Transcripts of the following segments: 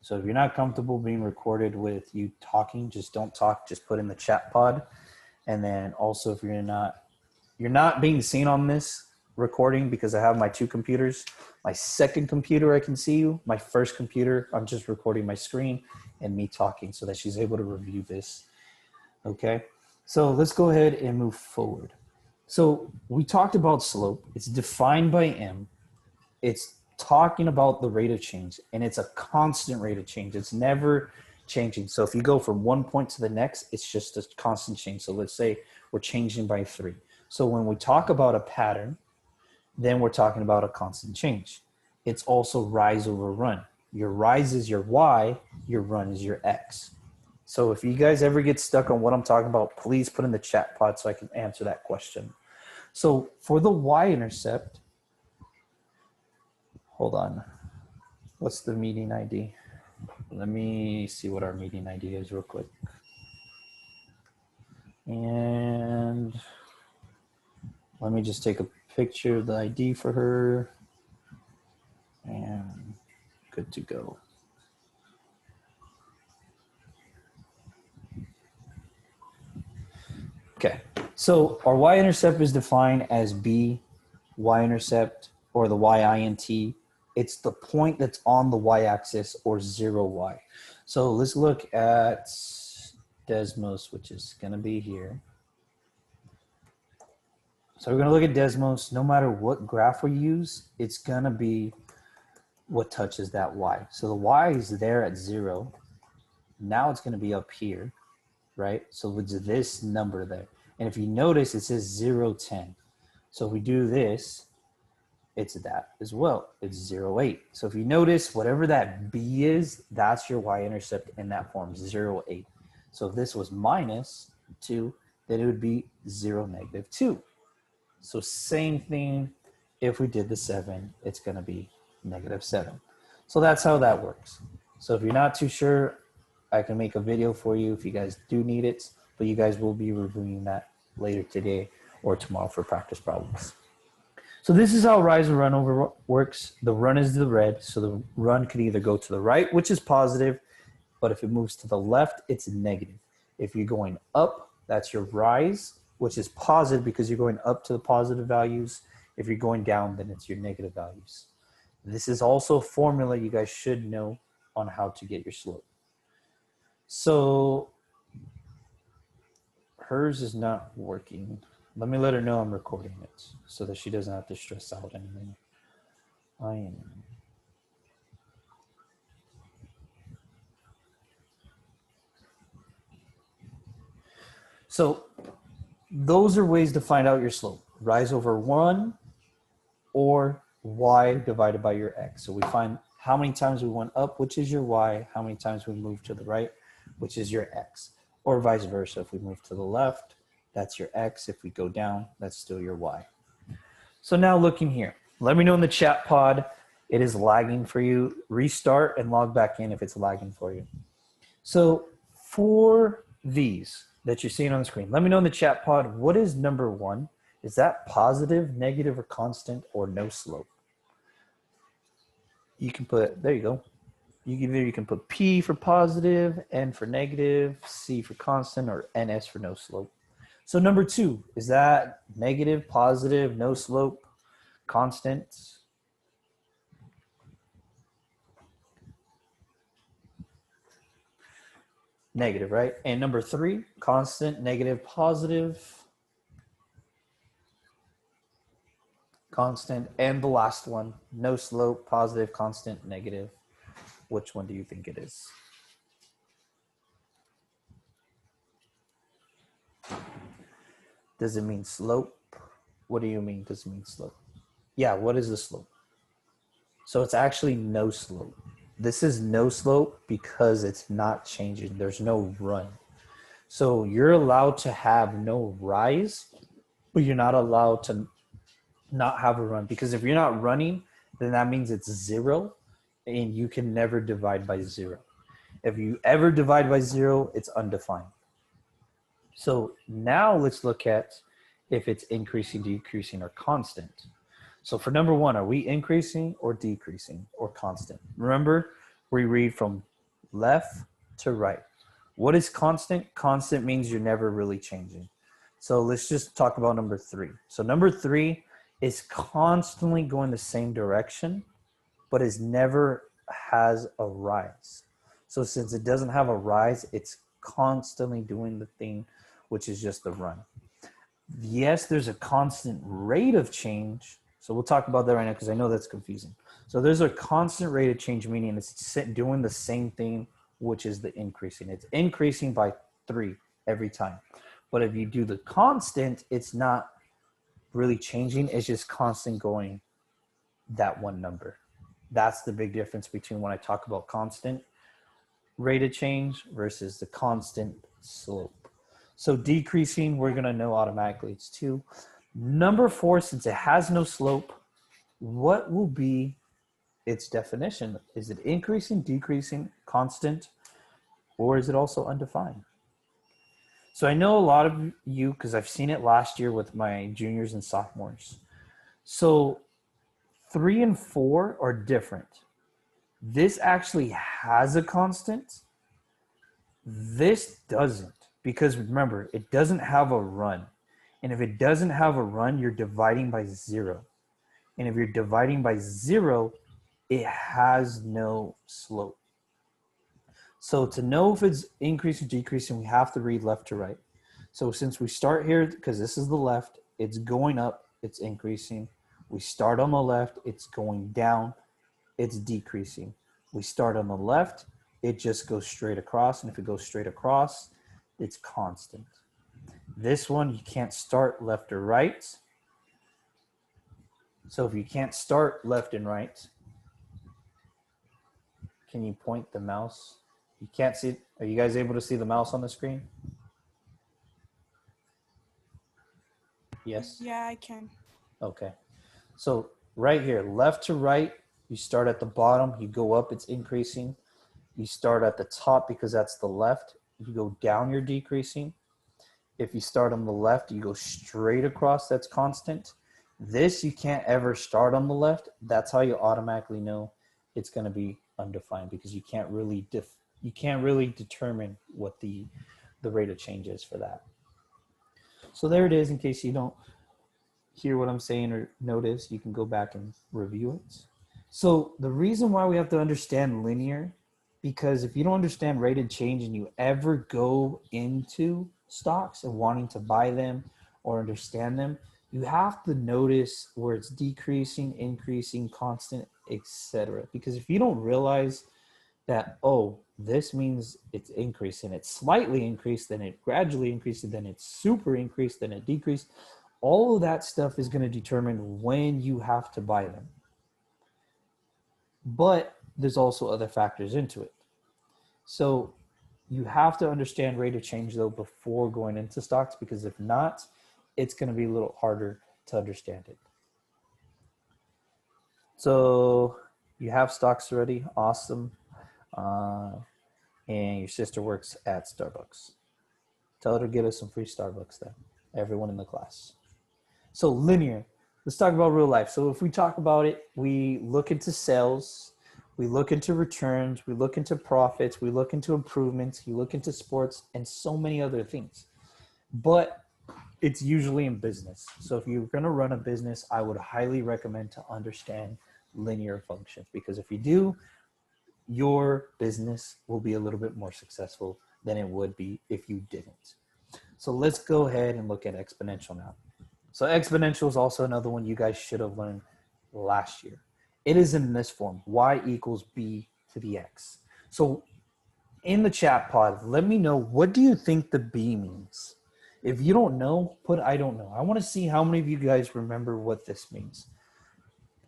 So if you're not comfortable being recorded with you talking, just don't talk, just put in the chat pod. And then also if you're not being seen on this recording because I have my two computers. My second computer, I can see you. My first computer, I'm just recording my screen and me talking so that she's able to review this. Okay, so let's go ahead and move forward. So we talked about slope. It's defined by M. It's talking about the rate of change, and it's a constant rate of change. It's never changing. So if you go from one point to the next, it's just a constant change. So let's say we're changing by 3. So when we talk about a pattern, then we're talking about a constant change. It's also rise over run. Your rise is your Y, your run is your X. So if you guys ever get stuck on what I'm talking about, please put in the chat pod so I can answer that question. So for the y-intercept, hold on. What's the meeting ID? Let me see what our meeting ID is real quick. And let me just take a picture of the ID for her. And good to go. Okay, so our y-intercept is defined as b y-intercept or the y-int. It's the point that's on the y-axis or 0y. So let's look at Desmos, which is going to be here. So we're going to look at Desmos. No matter what graph we use, it's going to be what touches that y. So the y is there at 0. Now it's going to be up here, right? So it's this number there. And if you notice, it says 0, 10. So if we do this, it's that as well. It's 0, 8. So if you notice, whatever that b is, that's your y-intercept in that form, 0, 8. So if this was minus 2, then it would be 0, negative 2. So same thing if we did the 7, it's going to be negative 7. So that's how that works. So if you're not too sure, I can make a video for you if you guys do need it, but you guys will be reviewing that later today or tomorrow for practice problems. So this is how rise and run over works. The run is the red, so the run can either go to the right, which is positive, but if it moves to the left, it's negative. If you're going up, that's your rise, which is positive because you're going up to the positive values. If you're going down, then it's your negative values. This is also a formula you guys should know on how to get your slope. So hers is not working. Let me let her know I'm recording it so that she doesn't have to stress out anymore. I am. So those are ways to find out your slope. Rise over 1 or y divided by your x. So we find how many times we went up, which is your y, how many times we moved to the right, which is your x, or vice versa. If we move to the left, that's your x. If we go down, that's still your y. So now looking here, let me know in the chat pod, it is lagging for you. Restart and log back in if it's lagging for you. So for these that you're seeing on the screen, let me know in the chat pod, what is number 1? Is that positive, negative, or constant, or no slope? You can put, there you go. You can put P for positive, N for negative, C for constant, or NS for no slope. So number 2, is that negative, positive, no slope, constant? Negative, right? And number 3, constant, negative, positive, constant. And the last one, no slope, positive, constant, negative. Which one do you think it is? Does it mean slope? What do you mean does it mean slope? Yeah, what is the slope? So it's actually no slope. This is no slope because it's not changing. There's no run. So you're allowed to have no rise, but you're not allowed to not have a run, because if you're not running, then that means it's 0 and you can never divide by 0. If you ever divide by 0, it's undefined. So now let's look at if it's increasing, decreasing, or constant. So for number 1, are we increasing or decreasing or constant? Remember, we read from left to right. What is constant? Constant means you're never really changing. So let's just talk about number 3. So number 3 is constantly going the same direction, but is never has a rise. So since it doesn't have a rise, it's constantly doing the thing, which is just the run. Yes, there's a constant rate of change. So we'll talk about that right now because I know that's confusing. So there's a constant rate of change, meaning it's doing the same thing, which is the increasing. It's increasing by 3 every time. But if you do the constant, it's not really changing. It's just constant going that one number. That's the big difference between when I talk about constant rate of change versus the constant slope. So decreasing, we're going to know automatically it's 2. Number 4, since it has no slope, what will be its definition? Is it increasing, decreasing, constant, or is it also undefined? So I know a lot of you, because I've seen it last year with my juniors and sophomores. So 3 and 4 are different. This actually has a constant. This doesn't, because remember, it doesn't have a run. And if it doesn't have a run, you're dividing by 0. And if you're dividing by 0, it has no slope. So to know if it's increasing or decreasing, we have to read left to right. So since we start here, because this is the left, it's going up, it's increasing. We start on the left, it's going down, it's decreasing. We start on the left, it just goes straight across. And if it goes straight across, it's constant. This one, you can't start left or right. So if you can't start left and right, can you point the mouse? You can't see, are you guys able to see the mouse on the screen? Yes? Yeah, I can. Okay. So right here, left to right, you start at the bottom, you go up, it's increasing. You start at the top because that's the left. You go down, you're decreasing. If you start on the left, you go straight across, that's constant. This, you can't ever start on the left. That's how you automatically know it's going to be undefined, because you can't really determine what the rate of change is for that. So there it is. In case you don't hear what I'm saying or notice, you can go back and review it. So the reason why we have to understand linear, because if you don't understand rate of change and you ever go into stocks and wanting to buy them or understand them, you have to notice where it's decreasing, increasing, constant, etc. Because if you don't realize that, oh, this means it's increasing, it's slightly increased, then it gradually increased, then it's super increased, then it decreased, all of that stuff is going to determine when you have to buy them. But there's also other factors into it. So you have to understand rate of change, though, before going into stocks, because if not, it's going to be a little harder to understand it. So you have stocks already. Awesome. And your sister works at Starbucks. Tell her to get us some free Starbucks then. Everyone in the class. So linear. Let's talk about real life. So if we talk about it, we look into sales, we look into returns, we look into profits, we look into improvements, you look into sports, and so many other things. But it's usually in business. So if you're going to run a business, I would highly recommend to understand linear functions, because if you do, your business will be a little bit more successful than it would be if you didn't. So let's go ahead and look at exponential now. So exponential is also another one you guys should have learned last year. It is in this form, y equals b to the x. So in the chat pod, let me know, what do you think the b means? If you don't know, put I don't know. I want to see how many of you guys remember what this means.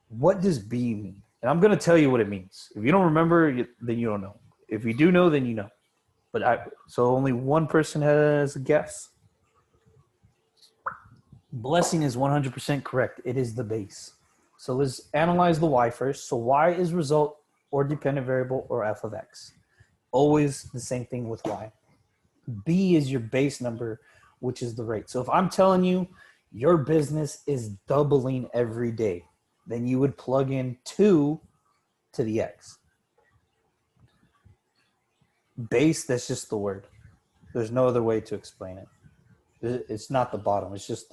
What does b mean? And I'm going to tell you what it means. If you don't remember, then you don't know. If you do know, then you know. So only one person has a guess. Blessing is 100% correct. It is the base. So let's analyze the y first. So y is result or dependent variable or f of x. Always the same thing with y. B is your base number, which is the rate. So if I'm telling you your business is doubling every day, then you would plug in 2 to the x. Base, that's just the word. There's no other way to explain it. It's not the bottom. It's just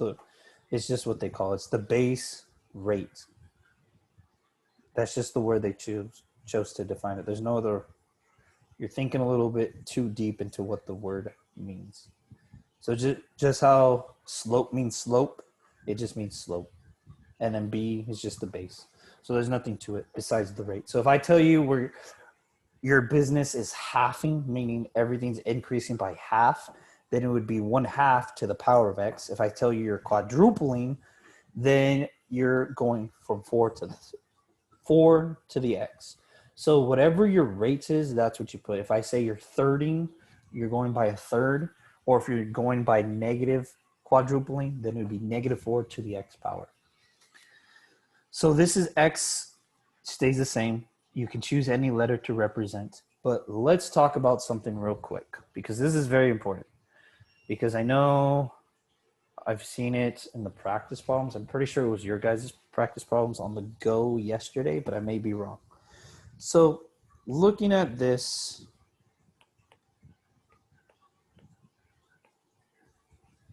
what they call it. It's the base rate. That's just the word they chose to define it. There's no other. You're thinking a little bit too deep into what the word means. So just how slope means slope, it just means slope. And then B is just the base. So there's nothing to it besides the rate. So if I tell you your business is halving, meaning everything's increasing by half, then it would be 1/2 to the power of X. If I tell you you're quadrupling, then you're going from 4 to the X. So whatever your rate is, that's what you put. If I say you're thirding, you're going by a third, or if you're going by negative quadrupling, then it would be -4 to the X power. So this is X, stays the same. You can choose any letter to represent. But let's talk about something real quick, because this is very important. Because I know I've seen it in the practice problems. I'm pretty sure it was your guys' practice problems on the go yesterday, but I may be wrong. So looking at this,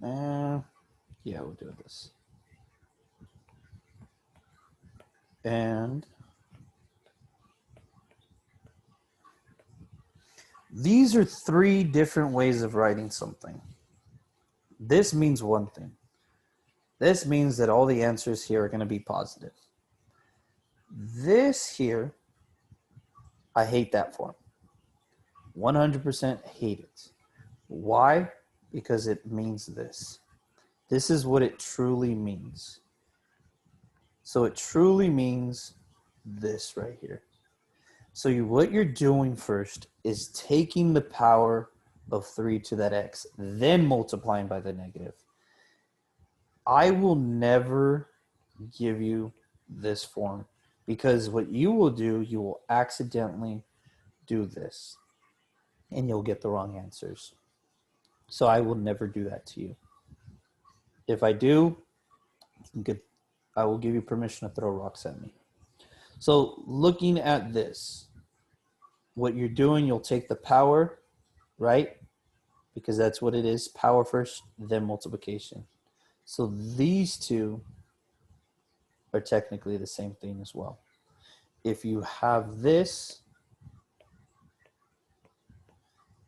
yeah, we'll do this. And these are 3 different ways of writing something. This means one thing. This means that all the answers here are going to be positive. This here, I hate that form. 100% hate it. Why? Because it means this. This is what it truly means. So it truly means this right here. So what you're doing first is taking the power of 3 to that X, then multiplying by the negative. I will never give you this form, because what you will do, you will accidentally do this and you'll get the wrong answers. So I will never do that to you. If I do, I will give you permission to throw rocks at me. So looking at this, what you're doing, you'll take the power, right? Because that's what it is, power first, then multiplication. So these two are technically the same thing as well. If you have this,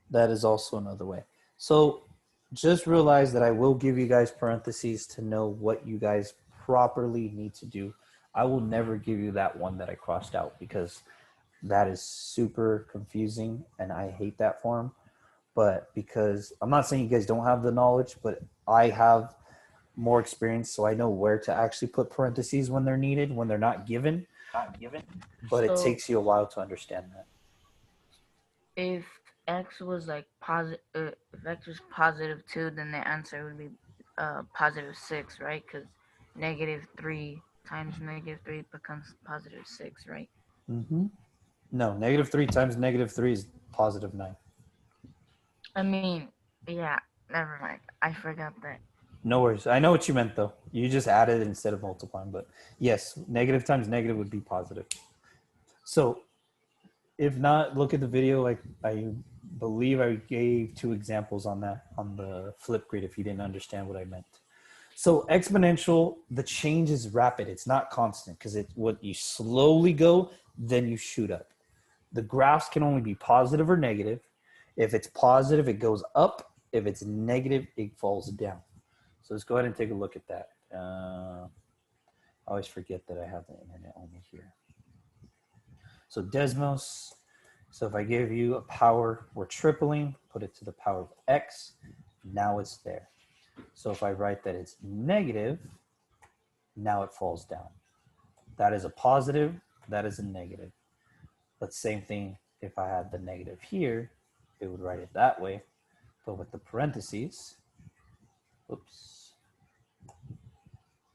that is also another way. So just realize that I will give you guys parentheses to know what you guys properly need to do. I will never give you that one that I crossed out, because that is super confusing and I hate that form. But because I'm not saying you guys don't have the knowledge, but I have more experience, so I know where to actually put parentheses when they're needed, when they're not given. But it takes you a while to understand that. If X was like positive, if X was +2, then the answer would be +6, right? Because -3 times -3 becomes +6, right? Mm-hmm. No, -3 times -3 is +9. I mean, yeah, never mind. I forgot that. No worries. I know what you meant, though. You just added it instead of multiplying. But yes, negative times negative would be positive. So if not, look at the video. Like I believe I gave 2 examples on that on the flip grid if you didn't understand what I meant. So exponential, the change is rapid. It's not constant, because it's what you slowly go, then you shoot up. The graphs can only be positive or negative. If it's positive, it goes up. If it's negative, it falls down. So let's go ahead and take a look at that. I always forget that I have the internet only here. So Desmos. So if I give you a power, we're tripling, put it to the power of X. Now it's there. So if I write that it's negative, now it falls down. That is a positive, that is a negative. But same thing, if I had the negative here, it would write it that way. But with the parentheses, oops,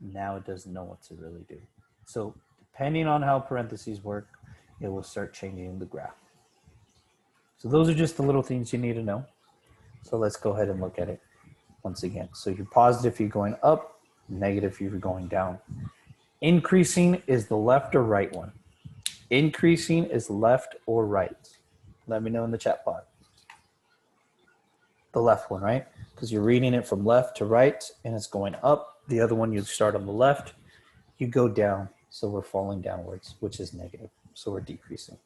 now it doesn't know what to really do. So depending on how parentheses work, it will start changing the graph. So those are just the little things you need to know. So let's go ahead and look at it once again. So you're positive if you're going up, negative if you're going down. Increasing is the left or right one. Increasing is left or right. Let me know in the chat pod. The left one, right? Because you're reading it from left to right and it's going up. The other one, you start on the left, you go down. So we're falling downwards, which is negative. So we're decreasing.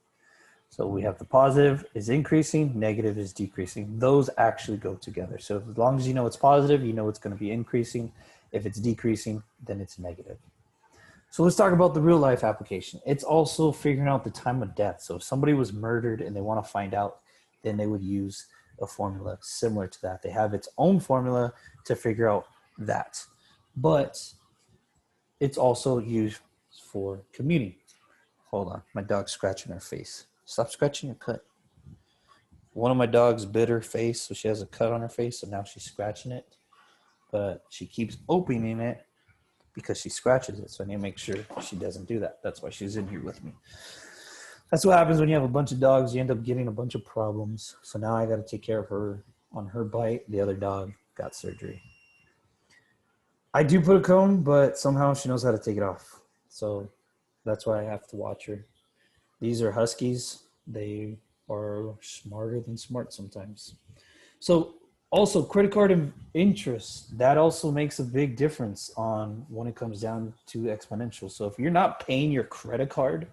So we have the positive is increasing, negative is decreasing. Those actually go together. So as long as you know it's positive, you know it's going to be increasing. If it's decreasing, then it's negative. So let's talk about the real life application. It's also figuring out the time of death. So if somebody was murdered and they want to find out, then they would use a formula similar to that. They have its own formula to figure out that. But it's also used for commuting. Hold on, my dog's scratching her face. Stop scratching your cut. One of my dogs bit her face, so she has a cut on her face, so now she's scratching it. But she keeps opening it because she scratches it, so I need to make sure she doesn't do that. That's why she's in here with me. That's what happens when you have a bunch of dogs. You end up getting a bunch of problems. So now I got to take care of her on her bite. The other dog got surgery. I do put a cone, but somehow she knows how to take it off. So that's why I have to watch her. These are Huskies. They are smarter than smart sometimes. So also credit card interest, that also makes a big difference on when it comes down to exponential. So if you're not paying your credit card,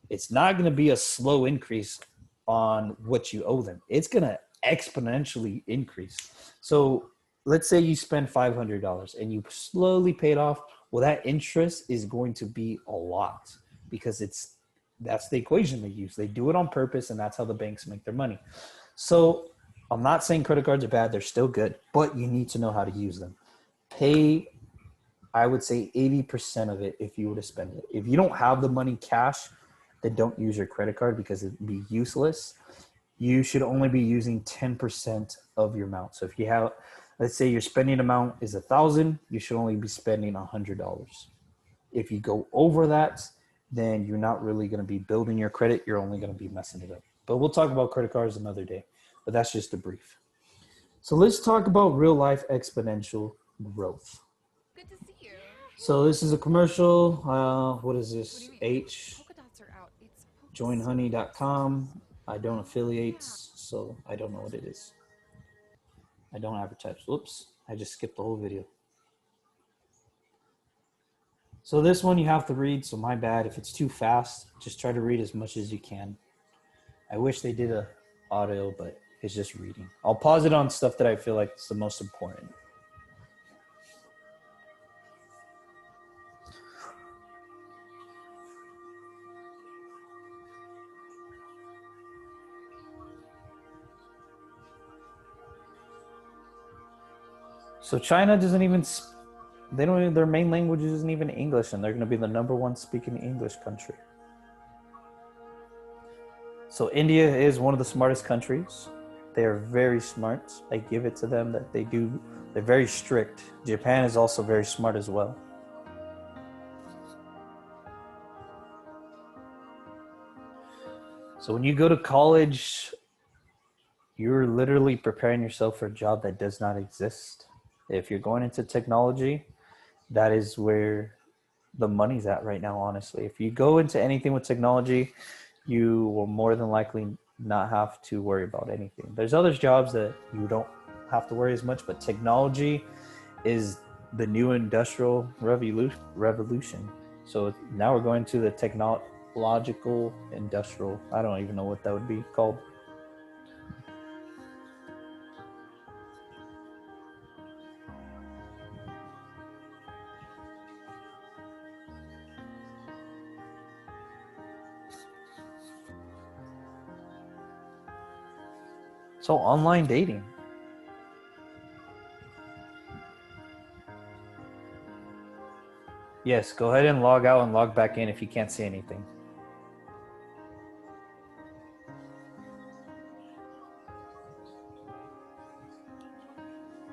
it's not going to be a slow increase on what you owe them. It's going to exponentially increase. So let's say you spend $500 and you slowly pay it off. Well, that interest is going to be a lot because that's the equation they use. They do it on purpose, and that's how the banks make their money. So I'm not saying credit cards are bad. They're still good, but you need to know how to use them. Pay, I would say 80% of it if you were to spend it. If you don't have the money cash, then don't use your credit card because it'd be useless. You should only be using 10% of your amount. So if you have, let's say your spending amount is $1,000, you should only be spending $100. If you go over that, then you're not really going to be building your credit. You're only going to be messing it up. But we'll talk about credit cards another day. But that's just a brief. So let's talk about real life exponential growth. Good to see you. So this is a commercial. What is this? What do you mean? H. Polka dots are out. It's Joinhoney.com. I don't affiliate, so I don't know what it is. I don't advertise. Whoops. I just skipped the whole video. So this one you have to read, so my bad. If it's too fast, just try to read as much as you can. I wish they did a audio, but it's just reading. I'll pause it on stuff that I feel like is the most important. So China doesn't even, they don't even, their main language isn't even English, and they're going to be the #1 speaking English country. So India is one of the smartest countries. They are very smart. I give it to them that they do. They're very strict. Japan is also very smart as well. So when you go to college, you're literally preparing yourself for a job that does not exist. If you're going into technology, that is where the money's at right now, honestly. If you go into anything with technology, you will more than likely not have to worry about anything. There's other jobs that you don't have to worry as much, but technology is the new industrial revolution. So now we're going to the technological industrial. I don't even know what that would be called. So online dating. Yes, go ahead and log out and log back in if you can't see anything.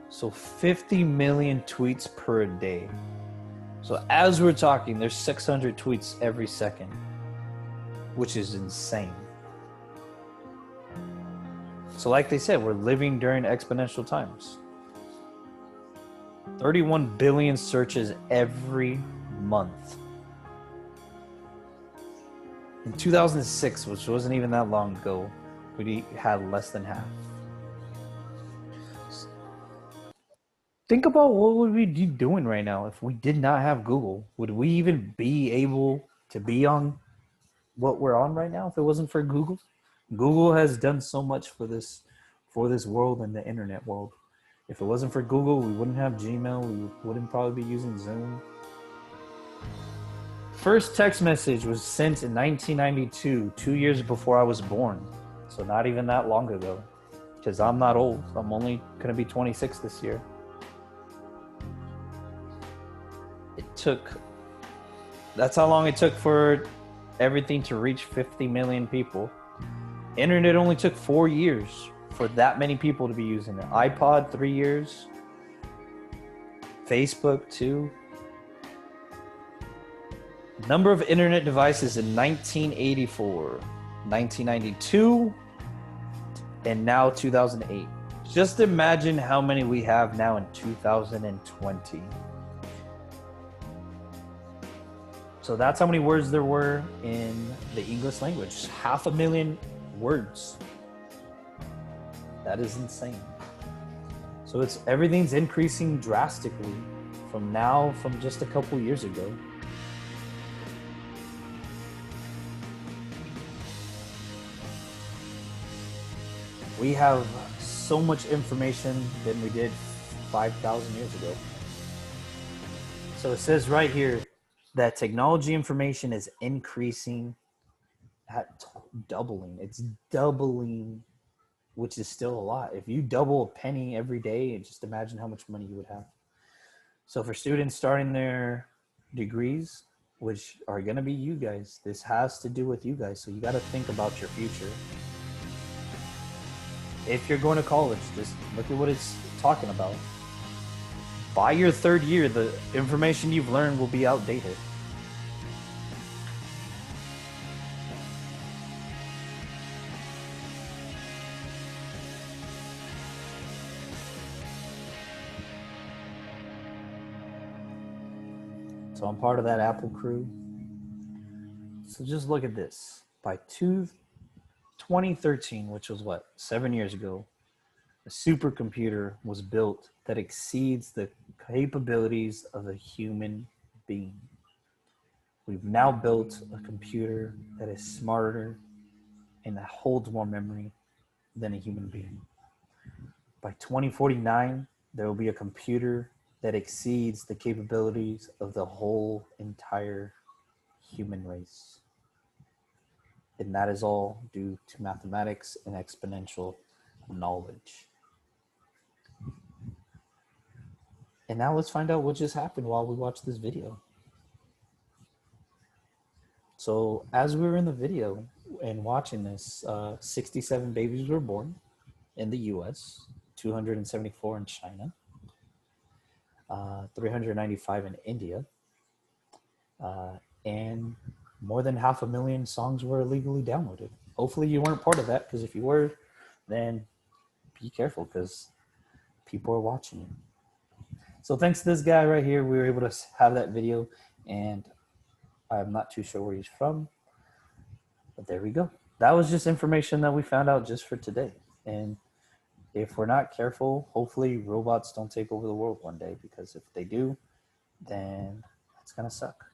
So 50 million tweets per day. So as we're talking, there's 600 tweets every second, which is insane. So like they said, we're living during exponential times. 31 billion searches every month. In 2006, which wasn't even that long ago, we had less than half. Think about what would we be doing right now if we did not have Google. Would we even be able to be on what we're on right now if it wasn't for Google? Google has done so much for this world and the internet world. If it wasn't for Google, we wouldn't have Gmail. We wouldn't probably be using Zoom. First text message was sent in 1992, 2 years before I was born. So not even that long ago. Because I'm not old. I'm only going to be 26 this year. That's how long it took for everything to reach 50 million people. Internet only took 4 years for that many people to be using it. iPod, 3 years. Facebook, 2. Number of internet devices in 1984, 1992, and now 2008. Just imagine how many we have now in 2020. So that's how many words there were in the English language. 500,000 words. That is insane. So everything's increasing drastically from just a couple years ago. We have so much information than we did 5,000 years ago. So it says right here that technology information is increasing at doubling. It's doubling, which is still a lot. If you double a penny every day, just imagine how much money you would have. So for students starting their degrees, which are going to be you guys, this has to do with you guys. So you got to think about your future. If you're going to college, just look at what it's talking about. By your third year, the information you've learned will be outdated. So I'm part of that Apple crew. So just look at this. By 2013, which was 7 years ago, a supercomputer was built that exceeds the capabilities of a human being. We've now built a computer that is smarter and that holds more memory than a human being. By 2049, there will be a computer that exceeds the capabilities of the whole entire human race. And that is all due to mathematics and exponential knowledge. And now let's find out what just happened while we watch this video. So as we were in the video and watching this, 67 babies were born in the US, 274 in China, 395 in India, and more than 500,000 songs were illegally downloaded. Hopefully you weren't part of that, because if you were, then be careful, because people are watching you. So thanks to this guy right here, we were able to have that video, and I'm not too sure where he's from, but there we go. That was just information that we found out just for today. And if we're not careful, hopefully robots don't take over the world one day, because if they do, then it's gonna suck.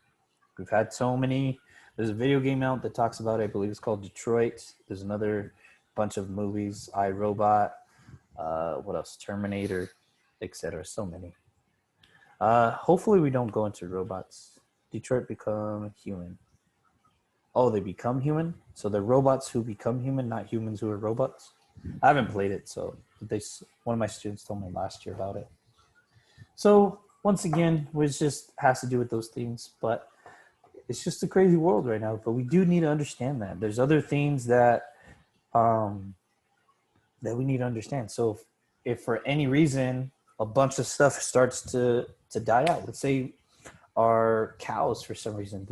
We've had so many. There's a video game out that talks about it. I believe it's called Detroit. There's another bunch of movies, iRobot, what else? Terminator, etc. So many. Hopefully we don't go into robots. Detroit become human. Oh, they become human? So they're robots who become human, not humans who are robots? I haven't played it, so one of my students told me last year about it. So once again, it just has to do with those things, but it's just a crazy world right now. But we do need to understand that there's other things that we need to understand. So if for any reason a bunch of stuff starts to die out, let's say our cows, for some reason,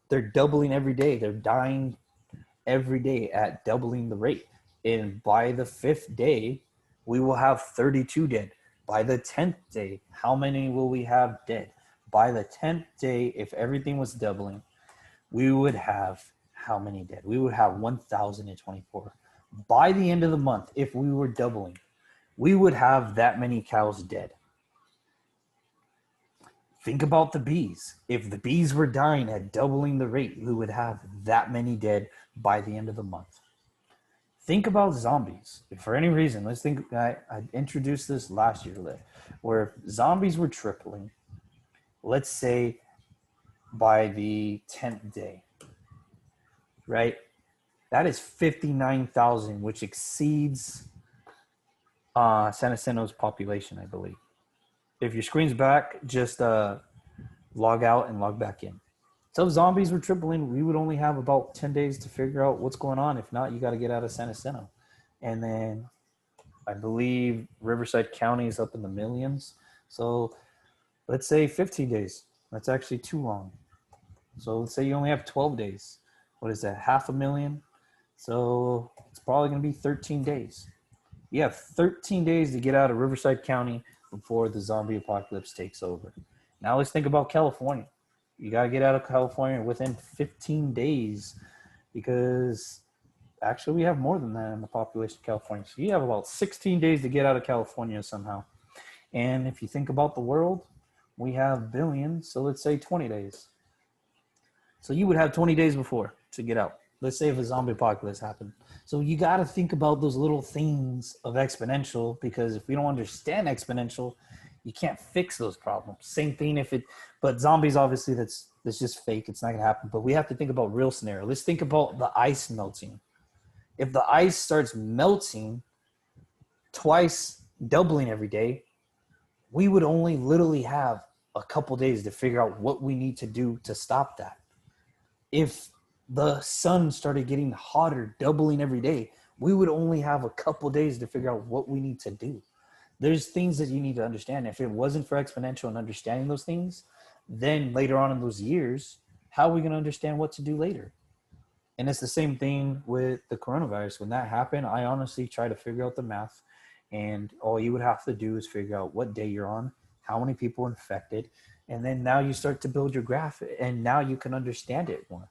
they're doubling every day. They're dying every day at doubling the rate. And by the 5th day, we will have 32 dead. By the 10th day, how many will we have dead? By the 10th day, if everything was doubling, we would have how many dead? We would have 1,024. By the end of the month, if we were doubling, we would have that many cows dead. Think about the bees. If the bees were dying at doubling the rate, we would have that many dead by the end of the month. Think about zombies. If for any reason, let's think, I introduced this last year, where zombies were tripling, let's say by the 10th day, right? That is 59,000, which exceeds San Jacinto's population, I believe. If your screen's back, just log out and log back in. So if zombies were tripling, we would only have about 10 days to figure out what's going on. If not, you got to get out of San Jacinto. And then I believe Riverside County is up in the millions. So let's say 15 days. That's actually too long. So let's say you only have 12 days. What is that? 500,000? So it's probably going to be 13 days. You have 13 days to get out of Riverside County before the zombie apocalypse takes over. Now let's think about California. You got to get out of California within 15 days because actually we have more than that in the population of California. So you have about 16 days to get out of California somehow. And if you think about the world, we have billions. So let's say 20 days. So you would have 20 days before to get out. Let's say if a zombie apocalypse happened. So you got to think about those little things of exponential, because if we don't understand exponential, you can't fix those problems. Same thing but zombies, obviously that's just fake. It's not going to happen. But we have to think about real scenario. Let's think about the ice melting. If the ice starts melting twice, doubling every day, we would only literally have a couple days to figure out what we need to do to stop that. If the sun started getting hotter, doubling every day, we would only have a couple days to figure out what we need to do. There's things that you need to understand. If it wasn't for exponential and understanding those things, then later on in those years, how are we going to understand what to do later? And it's the same thing with the coronavirus. When that happened, I honestly tried to figure out the math. And all you would have to do is figure out what day you're on, how many people are infected. And then now you start to build your graph, and now you can understand it more.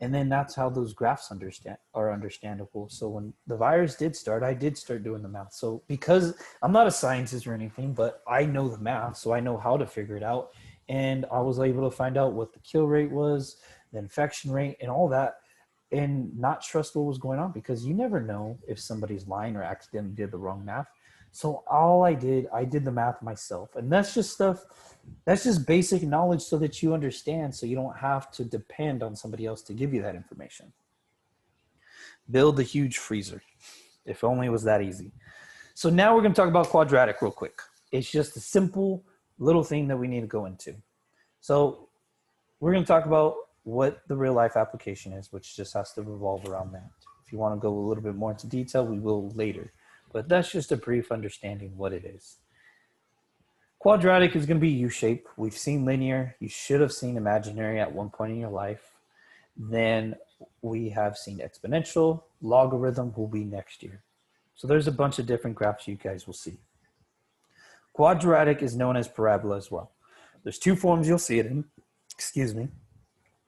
And then that's how those graphs are understandable. So when the virus did start, I did start doing the math. So because I'm not a scientist or anything, but I know the math, so I know how to figure it out. And I was able to find out what the kill rate was, the infection rate, and all that, and not trust what was going on, because you never know if somebody's lying or accidentally did the wrong math. So all I did the math myself. And that's just basic knowledge so that you understand, so you don't have to depend on somebody else to give you that information. Build a huge freezer. If only it was that easy. So now we're going to talk about quadratic real quick. It's just a simple little thing that we need to go into. So we're going to talk about what the real life application is, which just has to revolve around that. If you want to go a little bit more into detail, we will later. But that's just a brief understanding what it is. Quadratic is going to be U-shape. We've seen linear. You should have seen imaginary at one point in your life. Then we have seen exponential. Logarithm will be next year. So there's a bunch of different graphs you guys will see. Quadratic is known as parabola as well. There's two forms you'll see it in. Excuse me.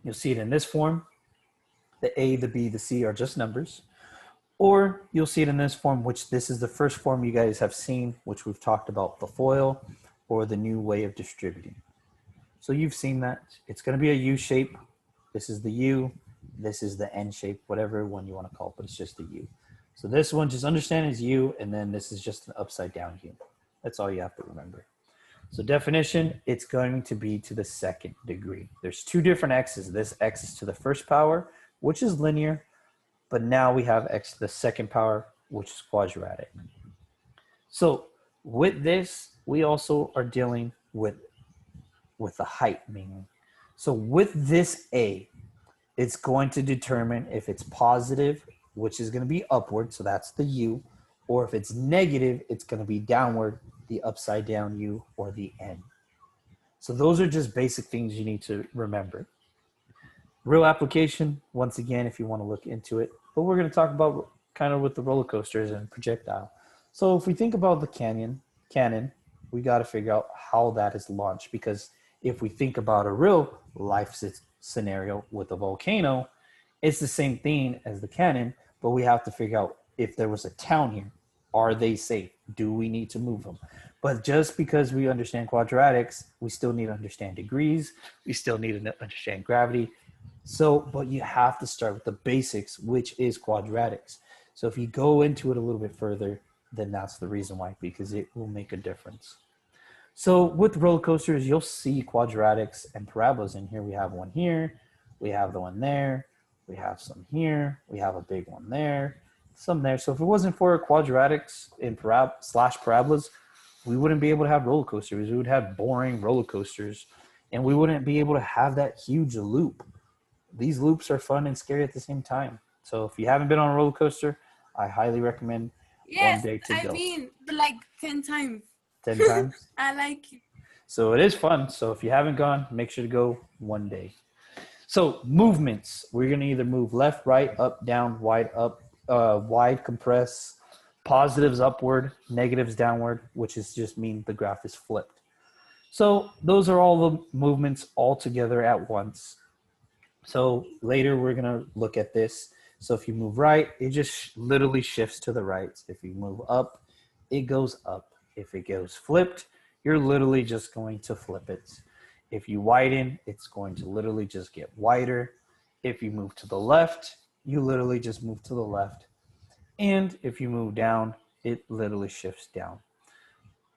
You'll see it in this form. The A, the B, the C are just numbers. Or you'll see it in this form, which this is the first form you guys have seen, which we've talked about, the foil or the new way of distributing. So you've seen that. It's going to be a U shape. This is the U. This is the N shape, whatever one you want to call it, but it's just a U. So this one, just understand is U, and then this is just an upside down U. That's all you have to remember. So definition, it's going to be to the second degree. There's two different x's. This x is to the first power, which is linear, but now we have x to the second power, which is quadratic. So with this, we also are dealing with the height meaning. So with this A, it's going to determine if it's positive, which is going to be upward, so that's the U, or if it's negative, it's going to be downward, the upside down U or the N. So those are just basic things you need to remember. Real application, once again, if you want to look into it, but we're going to talk about kind of with the roller coasters and projectile. So if we think about the cannon, we got to figure out how that is launched, because if we think about a real life scenario with a volcano, it's the same thing as the cannon, but we have to figure out if there was a town here, Are they safe? Do we need to move them? But just because we understand quadratics, we still need to understand degrees. We still need to understand gravity. So, but you have to start with the basics, which is quadratics. So if you go into it a little bit further, then that's the reason why, because it will make a difference. So with roller coasters, you'll see quadratics and parabolas in here. We have one here, we have the one there, we have some here, we have a big one there, some there. So if it wasn't for quadratics and slash parabolas, we wouldn't be able to have roller coasters. We would have boring roller coasters, and we wouldn't be able to have that huge loop. These loops are fun and scary at the same time. So if you haven't been on a roller coaster, I highly recommend one Yes, day to I've go. been like 10 times. 10 times? I like it. So it is fun. So if you haven't gone, make sure to go one day. So movements, we're going to either move left, right, up, down, wide, up, wide, compress, positives upward, negatives downward, which is just mean the graph is flipped. So those are all the movements all together at once. So later we're going to look at this. So if you move right, it just literally shifts to the right. If you move up, it goes up. If it goes flipped, you're literally just going to flip it. If you widen, it's going to literally just get wider. If you move to the left, you literally just move to the left. And if you move down, it literally shifts down.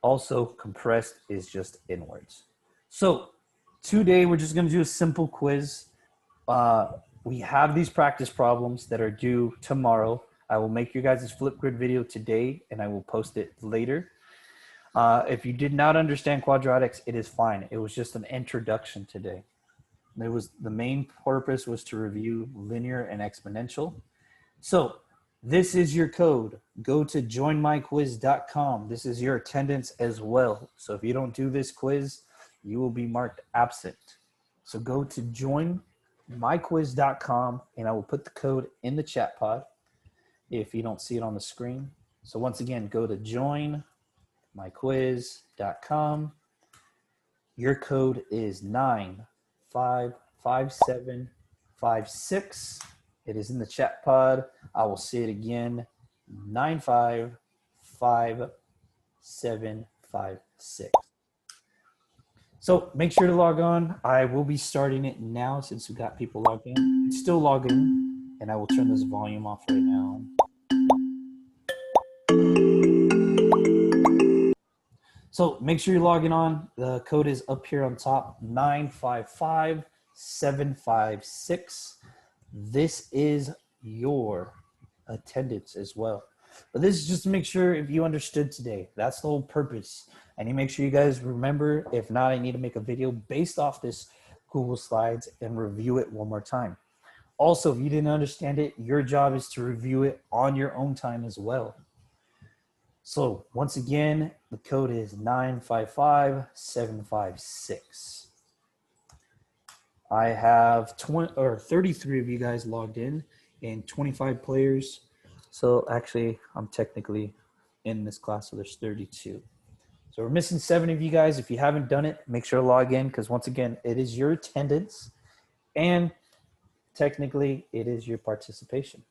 Also, compressed is just inwards. So today we're just going to do a simple quiz. We have these practice problems that are due tomorrow. I will make you guys' Flipgrid video today, and I will post it later. If you did not understand quadratics, it is fine. It was just an introduction today. The main purpose was to review linear and exponential. So this is your code. Go to joinmyquiz.com. This is your attendance as well. So if you don't do this quiz, you will be marked absent. So go to joinmyquiz.com, and I will put the code in the chat pod if you don't see it on the screen. So once again, go to joinmyquiz.com. Your code is 955756. It is in the chat pod. I will say it again, 955756. So make sure to log on. I will be starting it now since we got people logged in. It's still logging, and I will turn this volume off right now. So make sure you're logging on. The code is up here on top, 955756. This is your attendance as well. But this is just to make sure if you understood today. That's the whole purpose. I need to make sure you guys remember. If not, I need to make a video based off this Google Slides and review it one more time. Also, if you didn't understand it, your job is to review it on your own time as well. So once again, the code is 955756. I have 33 of you guys logged in and 25 players. So actually, I'm technically in this class, so there's 32. So we're missing 7 of you guys. If you haven't done it, make sure to log in, because once again, it is your attendance and technically it is your participation.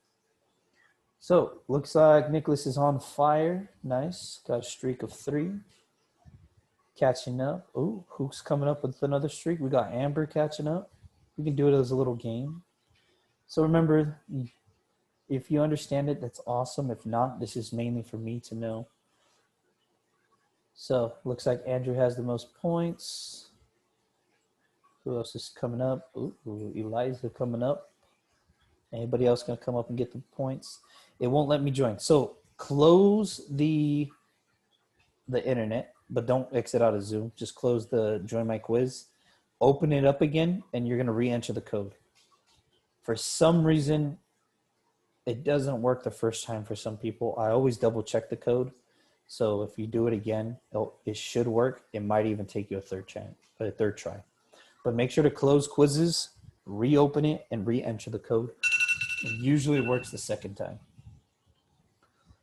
So looks like Nicholas is on fire. Nice. Got a streak of 3. Catching up. Ooh, who's coming up with another streak? We got Amber catching up. We can do it as a little game. So remember, if you understand it, that's awesome. If not, this is mainly for me to know. So looks like Andrew has the most points. Who else is coming up? Ooh, Eliza coming up. Anybody else gonna come up and get the points? It won't let me join. So close the internet, but don't exit out of Zoom. Just close the join my quiz. Open it up again, and you're gonna re-enter the code. For some reason, it doesn't work the first time for some people. I always double check the code. So if you do it again, it should work. It might even take you a third try. But make sure to close quizzes, reopen it, and re-enter the code. It usually works the second time.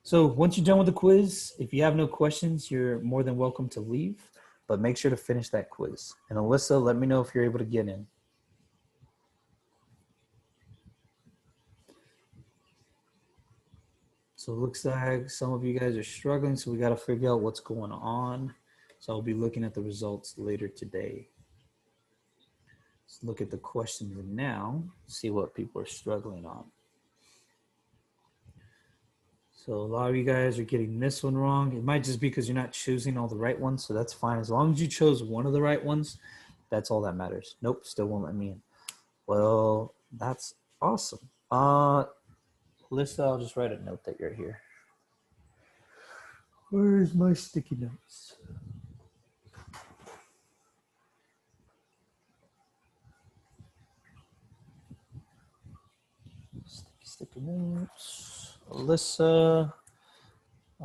So once you're done with the quiz, if you have no questions, you're more than welcome to leave, but make sure to finish that quiz. And Alyssa, let me know if you're able to get in. So it looks like some of you guys are struggling, so we got to figure out what's going on. So I'll be looking at the results later today. Let's look at the questions now, see what people are struggling on. So a lot of you guys are getting this one wrong. It might just be because you're not choosing all the right ones, so that's fine. As long as you chose one of the right ones, that's all that matters. Nope, still won't let me in. Well, that's awesome. Alyssa, I'll just write a note that you're here. Where's my sticky notes? Sticky notes. Alyssa,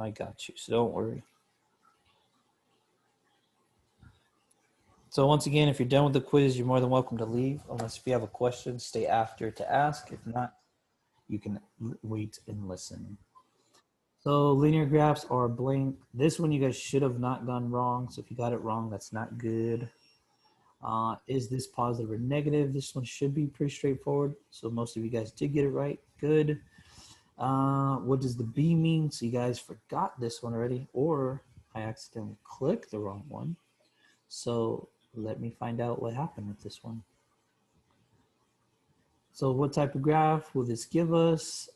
I got you, so don't worry. So once again, if you're done with the quiz, you're more than welcome to leave. Unless if you have a question, stay after to ask. If not, you can wait and listen. So linear graphs are blank. This one you guys should have not gone wrong. So if you got it wrong, that's not good. Is this positive or negative? This one should be pretty straightforward. So most of you guys did get it right. Good. What does the B mean? So you guys forgot this one already, or I accidentally clicked the wrong one. So let me find out what happened with this one. So what type of graph will this give us?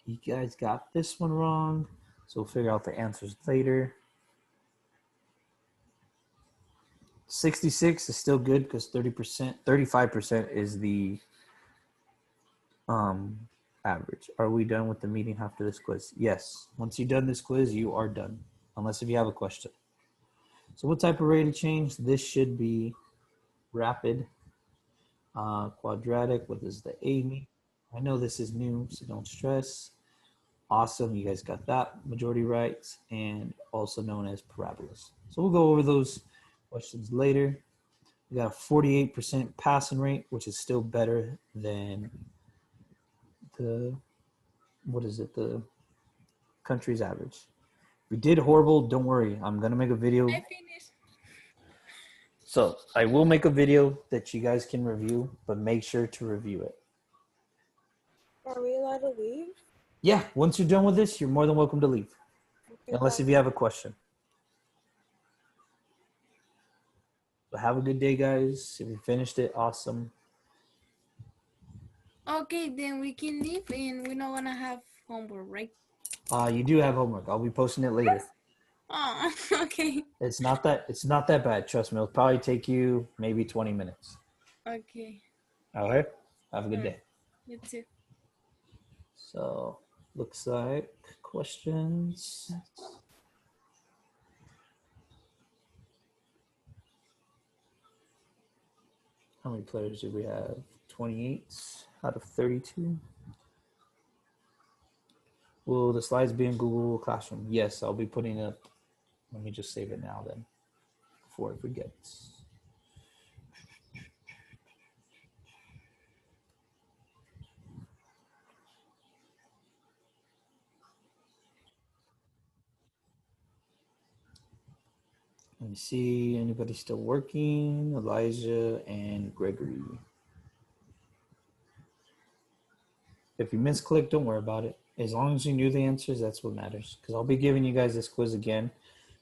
You guys got this one wrong. So we'll figure out the answers later. 66 is still good because 30%, 35% is the average. Are we done with the meeting after this quiz? Yes. Once you've done this quiz, you are done, unless if you have a question. So what type of rate of change? This should be rapid. Quadratic, what does the A mean? I know this is new, so don't stress. Awesome, you guys got that majority right, and also known as parabolas. So we'll go over those questions later. We got a 48% passing rate, which is still better than the, what is it, the country's average. If we did horrible, don't worry. I'm going to make a video. I finished. So I will make a video that you guys can review, but make sure to review it. Are we allowed to leave? Yeah, once you're done with this, you're more than welcome to leave, unless if you have a question. But have a good day, guys. If you finished it, awesome. Okay, then we can leave and we're not gonna have homework, right? You do have homework. I'll be posting it later. Oh, okay. It's not that bad. Trust me. It'll probably take you maybe 20 minutes. Okay. All right. Have a good day. You too. So looks like questions. How many players do we have? 28 out of 32. Will the slides be in Google Classroom? Yes, I'll be putting it up. Let me just save it now then, before I forget. Let me see, anybody still working? Elijah and Gregory. If you misclick, don't worry about it. As long as you knew the answers, that's what matters. Because I'll be giving you guys this quiz again,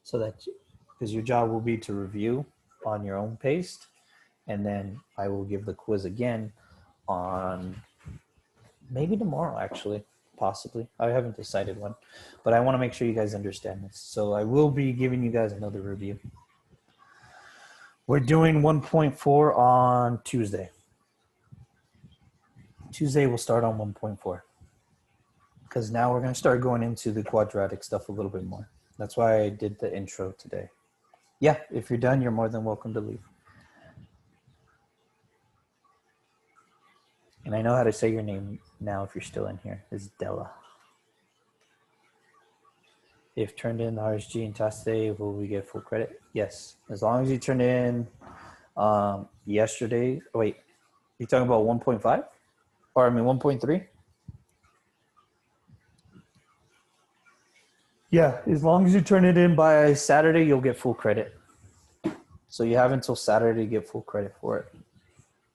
so that, because your job will be to review on your own pace, and then I will give the quiz again on maybe tomorrow, actually, possibly. I haven't decided when, but I want to make sure you guys understand this. So I will be giving you guys another review. We're doing 1.4 on Tuesday. Tuesday we'll start on 1.4. Because now we're going to start going into the quadratic stuff a little bit more. That's why I did the intro today. Yeah, if you're done, you're more than welcome to leave. And I know how to say your name now if you're still in here. It's Della. If turned in the RSG and TASE, will we get full credit? Yes. As long as you turned in yesterday. Oh, wait, you talking about 1.5? Or I mean 1.3? Yeah, as long as you turn it in by Saturday, you'll get full credit. So you have until Saturday to get full credit for it.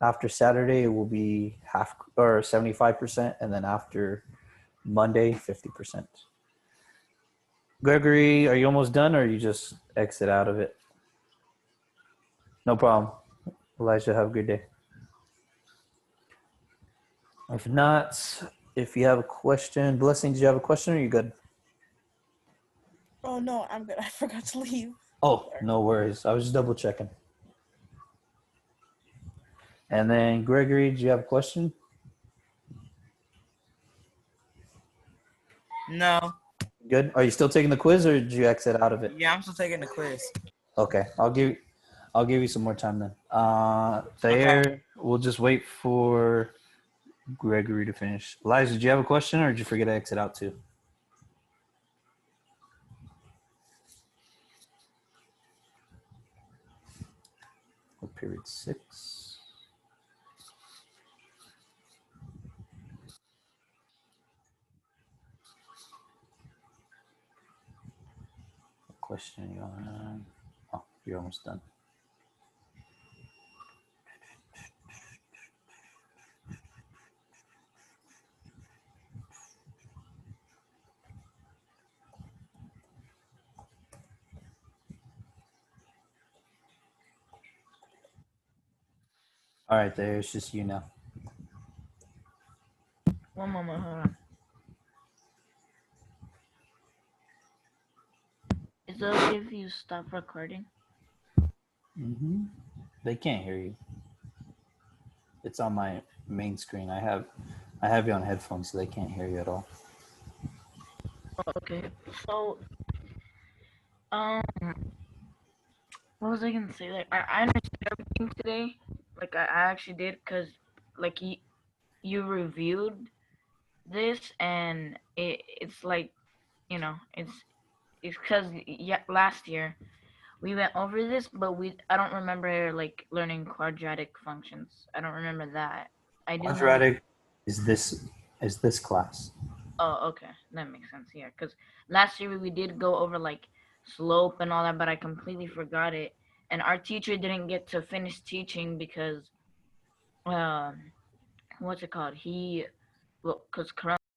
After Saturday, it will be half or 75%, and then after Monday, 50%. Gregory, are you almost done or you just exit out of it? No problem. Elijah, have a good day. If not, if you have a question, Blessing, did you have a question or are you good? Oh no, I'm good. I forgot to leave. Oh, no worries. I was just double checking. And then Gregory, do you have a question? No. Good. Are you still taking the quiz or did you exit out of it? Yeah, I'm still taking the quiz. Okay, I'll give you some more time then. Thayer, we'll just wait for Gregory to finish. Elijah, did you have a question or did you forget to exit out too? Period 6. What question are you on? Oh, you're almost done. All right, there. It's just you now. One moment, hold on. Is it okay if you stop recording? Mm-hmm. They can't hear you. It's on my main screen. I have you on headphones, so they can't hear you at all. Oh, okay. So, um, what was I gonna say? Like, I understood everything today. Like, I actually did, cause like you reviewed this, and it's like, you know, it's cause last year we went over this, but I don't remember like learning quadratic functions. I don't remember that. I do know. Quadratic is this class. Oh, okay, that makes sense. Yeah, because last year we did go over like slope and all that, but I completely forgot it. And our teacher didn't get to finish teaching because, what's it called? Well, because